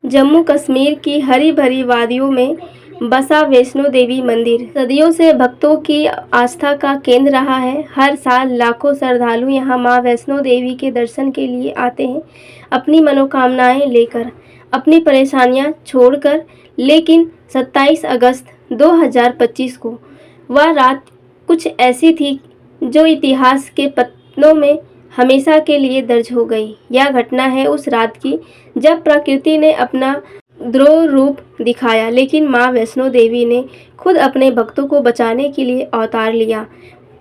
जम्मू कश्मीर की हरी भरी वादियों में बसा वैष्णो देवी मंदिर सदियों से भक्तों की आस्था का केंद्र रहा है। हर साल लाखों श्रद्धालु यहां मां वैष्णो देवी के दर्शन के लिए आते हैं, अपनी मनोकामनाएं लेकर, अपनी परेशानियां छोड़कर। लेकिन 27 अगस्त 2025 को वह रात कुछ ऐसी थी जो इतिहास के पन्नों में हमेशा के लिए दर्ज हो गई। यह घटना है उस रात की जब प्रकृति ने अपना द्रोह रूप दिखाया, लेकिन मां वैष्णो देवी ने खुद अपने भक्तों को बचाने के लिए अवतार लिया।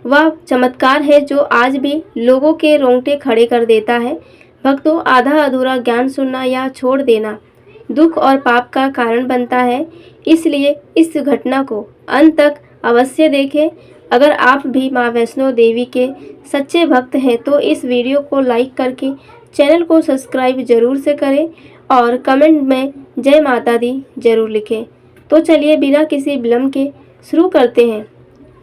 वह चमत्कार है जो आज भी लोगों के रोंगटे खड़े कर देता है। भक्तों, आधा अधूरा ज्ञान सुनना या छोड़ देना दुख और पाप का कारण बनता है, इसलिए इस घटना को अंत तक अवश्य देखें। अगर आप भी मां वैष्णो देवी के सच्चे भक्त हैं तो इस वीडियो को लाइक करके चैनल को सब्सक्राइब जरूर से करें और कमेंट में जय माता दी जरूर लिखें। तो चलिए बिना किसी विलंब के शुरू करते हैं।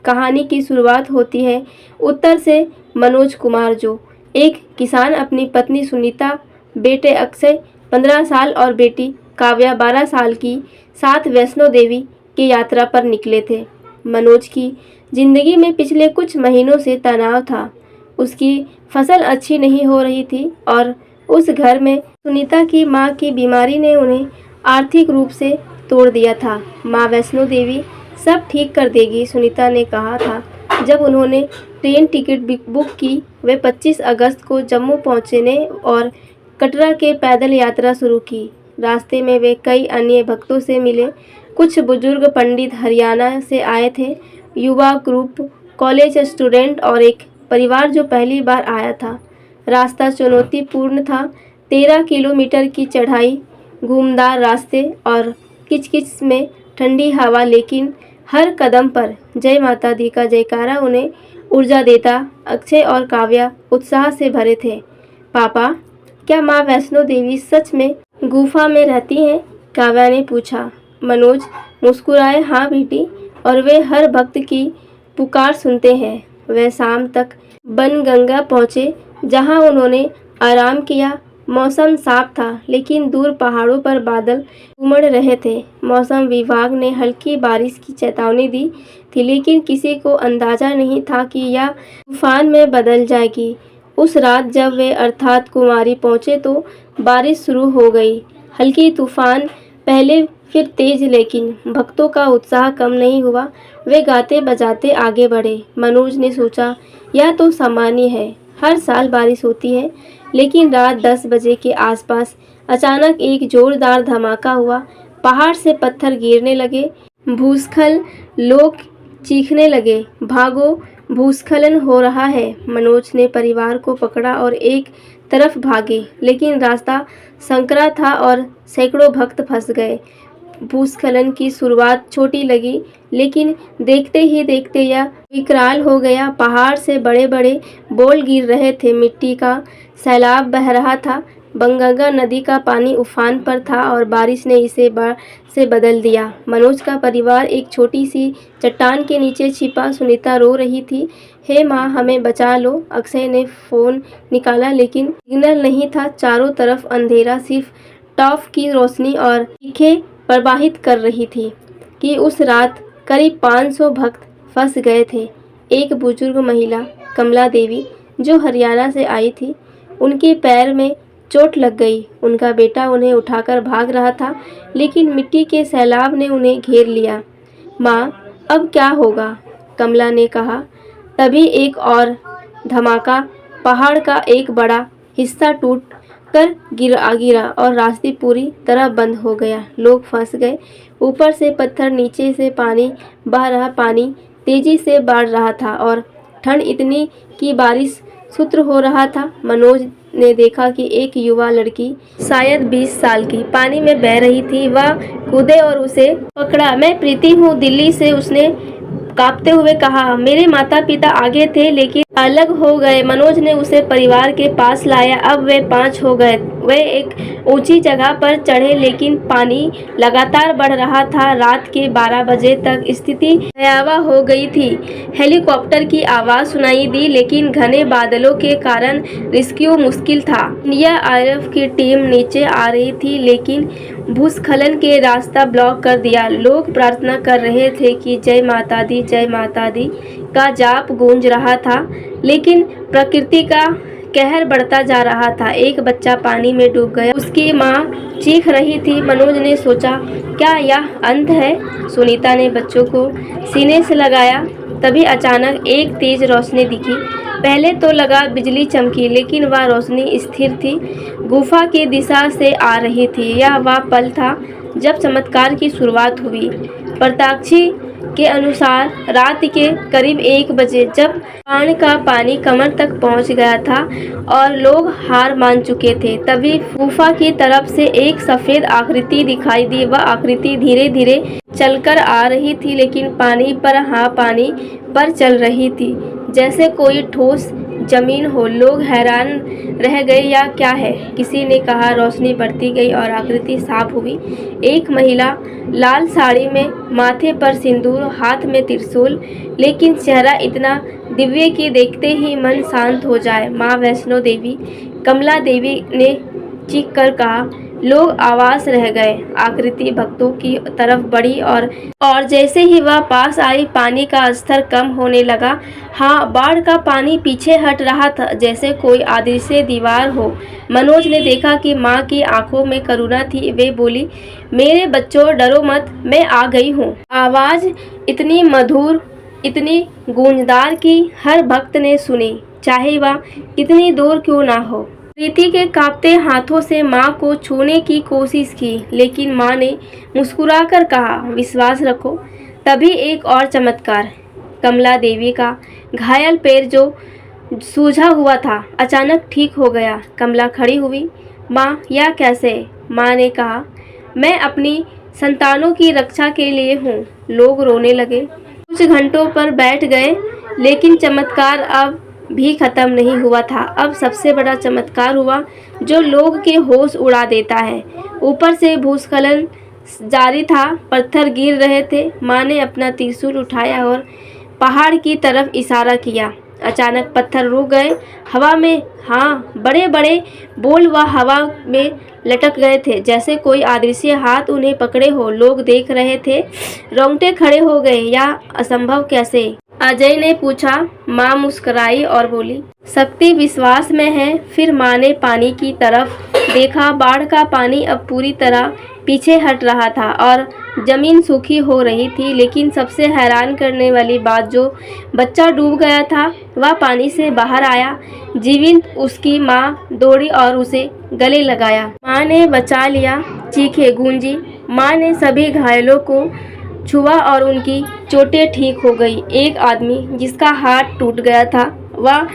कहानी की शुरुआत होती है उत्तर से। मनोज कुमार, जो एक किसान, अपनी पत्नी सुनीता, बेटे अक्षय 15 साल और बेटी काव्या 12 साल की साथ वैष्णो देवी की यात्रा पर निकले थे। मनोज की जिंदगी में पिछले कुछ महीनों से तनाव था। उसकी फसल अच्छी नहीं हो रही थी और उस घर में सुनीता की मां की बीमारी ने उन्हें आर्थिक रूप से तोड़ दिया था। मां वैष्णो देवी सब ठीक कर देगी, सुनीता ने कहा था जब उन्होंने ट्रेन टिकट बुक की। वे 25 अगस्त को जम्मू पहुंचने और कटरा के पैदल यात्रा शुरू की। रास्ते में वे कई अन्य भक्तों से मिले। कुछ बुजुर्ग पंडित हरियाणा से आए थे, युवा ग्रुप, कॉलेज स्टूडेंट और एक परिवार जो पहली बार आया था। रास्ता चुनौतीपूर्ण था। 13 किलोमीटर की चढ़ाई, घूमदार रास्ते और किचकिच में ठंडी हवा, लेकिन हर कदम पर जय माता दी का जयकारा उन्हें ऊर्जा देता। अक्षय और काव्या उत्साह से भरे थे। पापा, क्या माँ वैष्णो देवी सच में गुफा में रहती हैं? काव्या ने पूछा। मनोज मुस्कुराए, हाँ बेटी, और वे हर भक्त की पुकार सुनते हैं। वे शाम तक बनगंगा पहुँचे, जहाँ उन्होंने आराम किया। मौसम साफ था, लेकिन दूर पहाड़ों पर बादल उमड़ रहे थे। मौसम विभाग ने हल्की बारिश की चेतावनी दी थी, लेकिन किसी को अंदाजा नहीं था कि यह तूफान में बदल जाएगी। उस रात जब वे अर्थात कुमारी पहुंचे तो बारिश शुरू हो गई। हल्की तूफान, पहले फिर तेज, लेकिन भक्तों का उत्साह कम नहीं हुआ। वे गाते बजाते आगे बढ़े। मनोज ने सोचा, यह तो सामान्य है, हर साल बारिश होती है। लेकिन रात 10 बजे के आसपास अचानक एक जोरदार धमाका हुआ। पहाड़ से पत्थर गिरने लगे, भूस्खलन, लोग चीखने लगे, भागो, भूस्खलन हो रहा है। मनोज ने परिवार को पकड़ा और एक तरफ भागे, लेकिन रास्ता संकरा था और सैकड़ों भक्त फंस गए। भूस्खलन की शुरुआत छोटी लगी, लेकिन देखते ही देखते यह विकराल हो गया। पहाड़ से बड़े बड़े बोल गिर रहे थे, मिट्टी का सैलाब बह रहा था। बनगंगा नदी का पानी उफान पर था और बारिश ने इसे बाढ़ से बदल दिया। मनोज का परिवार एक छोटी सी चट्टान के नीचे छिपा। सुनीता रो रही थी, हे माँ, हमें बचा लो। अक्षय ने फ़ोन निकाला, लेकिन सिग्नल नहीं था। चारों तरफ अंधेरा, सिर्फ टॉर्च की रोशनी और चीखें प्रवाहित कर रही थी कि उस रात करीब 500 भक्त फंस गए थे। एक बुजुर्ग महिला, कमला देवी, जो हरियाणा से आई थी, उनके पैर में चोट लग गई। उनका बेटा उन्हें उठाकर भाग रहा था, लेकिन मिट्टी के सैलाब ने उन्हें घेर लिया। माँ, अब क्या होगा? कमला ने कहा। तभी एक और धमाका, पहाड़ का एक बड़ा हिस्सा टूट कर गिरा और रास्ते पूरी तरह बंद हो गया। लोग फंस गए। ऊपर से पत्थर, नीचे से पानी बह रहा। पानी तेजी से बढ़ रहा था और ठंड इतनी कि बारिश शुरू हो रहा था। मनोज ने देखा कि एक युवा लड़की, शायद 20 साल की, पानी में बह रही थी। वह कूदे और उसे पकड़ा। मैं प्रीति हूँ, दिल्ली से, उसने कांपते हुए कहा। मेरे माता पिता आगे थे, लेकिन अलग हो गए। मनोज ने उसे परिवार के पास लाया। अब वे 5 हो गए। वे एक ऊंची जगह पर चढ़े, लेकिन पानी लगातार बढ़ रहा था। रात के 12 बजे तक स्थिति भयावह हो गई थी। हेलीकॉप्टर की आवाज सुनाई दी, लेकिन घने बादलों के कारण रेस्क्यू मुश्किल था। एनडीआरएफ की टीम नीचे आ रही थी, लेकिन भूस्खलन के रास्ता ब्लॉक कर दिया। लोग प्रार्थना कर रहे थे कि जय माता दी का जाप गूंज रहा था, लेकिन प्रकृति का कहर बढ़ता जा रहा था। एक बच्चा पानी में डूब गया। उसकी माँ चीख रही थी। मनोज ने सोचा, क्या यह अंत है? सुनीता ने बच्चों को सीने से लगाया। तभी अचानक एक तेज रोशनी दिखी। पहले तो लगा बिजली चमकी, लेकिन वह रोशनी स्थिर थी, गुफा की दिशा से आ रही थी। यह वह पल था जब चमत्कार की शुरुआत हुई। प्रत्यक्षी के अनुसार रात के करीब 1 बजे, जब बाढ़ का पानी कमर तक पहुंच गया था और लोग हार मान चुके थे, तभी गुफा की तरफ से एक सफेद आकृति दिखाई दी। वह आकृति धीरे धीरे चलकर आ रही थी, लेकिन पानी पर चल रही थी, जैसे कोई ठोस जमीन हो। लोग हैरान रह गए, या क्या है? किसी ने कहा। रोशनी बढ़ती गई और आकृति साफ हुई। एक महिला लाल साड़ी में, माथे पर सिंदूर, हाथ में त्रिशूल, लेकिन चेहरा इतना दिव्य कि देखते ही मन शांत हो जाए। माँ वैष्णो देवी, कमला देवी ने चीख कर कहा। लोग आवाज रह गए। आकृति भक्तों की तरफ बढ़ी और जैसे ही वह पास आई, पानी का स्तर कम होने लगा। हाँ, बाढ़ का पानी पीछे हट रहा था, जैसे कोई अदृश्य दीवार हो। मनोज ने देखा कि माँ की आंखों में करुणा थी। वे बोली, मेरे बच्चों, डरो मत, मैं आ गई हूँ। आवाज इतनी मधुर, इतनी गूंजदार कि हर भक्त ने सुनी, चाहे वह कितनी दूर क्यों ना हो। प्रीति के कांपते हाथों से माँ को छूने की कोशिश की, लेकिन माँ ने मुस्कुराकर कहा, विश्वास रखो। तभी एक और चमत्कार। कमला देवी का घायल पैर, जो सूजा हुआ था, अचानक ठीक हो गया। कमला खड़ी हुई। माँ, यह कैसे? माँ ने कहा, मैं अपनी संतानों की रक्षा के लिए हूँ। लोग रोने लगे। कुछ घंटों पर बैठ गए, लेकिन चमत्कार अब भी खत्म नहीं हुआ था। अब सबसे बड़ा चमत्कार हुआ, जो लोग के होश उड़ा देता है। ऊपर से भूस्खलन जारी था, पत्थर गिर रहे थे। माँ ने अपना त्रिशूल उठाया और पहाड़ की तरफ इशारा किया। अचानक पत्थर रुक गए। हवा में, हाँ, बड़े बड़े बोल वह हवा में लटक गए थे, जैसे कोई अदृश्य हाथ उन्हें पकड़े हो। लोग देख रहे थे, रोंगटे खड़े हो गए। यह असंभव कैसे? अजय ने पूछा। माँ मुस्कुराई और बोली, शक्ति विश्वास में है। फिर माँ ने पानी की तरफ देखा। बाढ़ का पानी अब पूरी तरह पीछे हट रहा था और जमीन सूखी हो रही थी। लेकिन सबसे हैरान करने वाली बात, जो बच्चा डूब गया था वह पानी से बाहर आया, जीवित। उसकी माँ दौड़ी और उसे गले लगाया। माँ ने बचा लिया। चीखें गूंजी। माँ ने सभी घायलों को छुआ और उनकी चोटें ठीक हो गई। एक आदमी जिसका हाथ टूट गया था, वह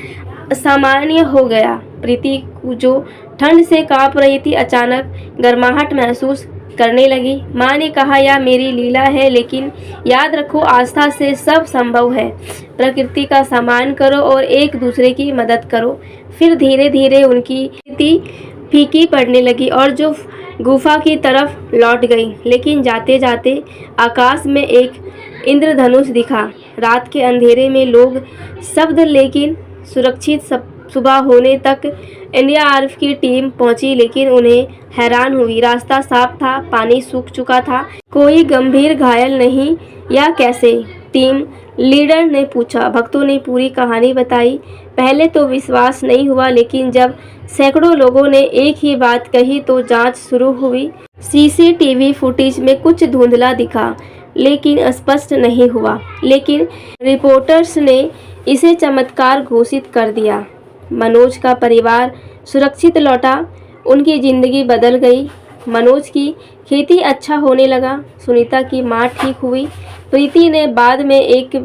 सामान्य हो गया। प्रीति, जो ठंड से कांप रही थी, अचानक गर्माहट महसूस करने लगी। माँ ने कहा, यह मेरी लीला है, लेकिन याद रखो, आस्था से सब संभव है। प्रकृति का सम्मान करो और एक दूसरे की मदद करो। फिर धीरे धीरे उनकी स्थिति फीकी पड़ने लगी और जो गुफा की तरफ लौट गई। लेकिन जाते जाते आकाश में एक इंद्रधनुष दिखा। रात के अंधेरे में लोग शब्द, लेकिन सुरक्षित। सुबह होने तक एनडीआरएफ की टीम पहुंची, लेकिन उन्हें हैरान हुई। रास्ता साफ था, पानी सूख चुका था, कोई गंभीर घायल नहीं। या कैसे? टीम लीडर ने पूछा। भक्तों ने पूरी कहानी बताई। पहले तो विश्वास नहीं हुआ, लेकिन जब सैकड़ों लोगों ने एक ही बात कही तो जांच शुरू हुई। सीसीटीवी फुटेज में कुछ धुंधला दिखा, लेकिन स्पष्ट नहीं हुआ। लेकिन रिपोर्टर्स ने इसे चमत्कार घोषित कर दिया। मनोज का परिवार सुरक्षित लौटा, उनकी जिंदगी बदल गई। मनोज की खेती अच्छा होने लगा, सुनीता की माँ ठीक हुई। प्रीति ने बाद में एक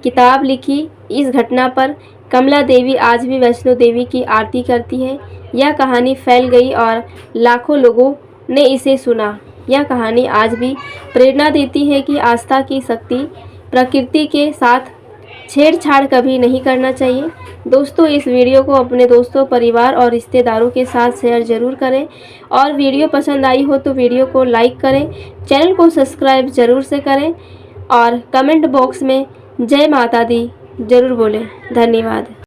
किताब लिखी इस घटना पर। कमला देवी आज भी वैष्णो देवी की आरती करती है। यह कहानी फैल गई और लाखों लोगों ने इसे सुना। यह कहानी आज भी प्रेरणा देती है कि आस्था की शक्ति प्रकृति के साथ छेड़छाड़ कभी नहीं करना चाहिए। दोस्तों, इस वीडियो को अपने दोस्तों, परिवार और रिश्तेदारों के साथ शेयर ज़रूर करें और वीडियो पसंद आई हो तो वीडियो को लाइक करें, चैनल को सब्सक्राइब ज़रूर से करें और कमेंट बॉक्स में जय माता दी ज़रूर बोलें। धन्यवाद।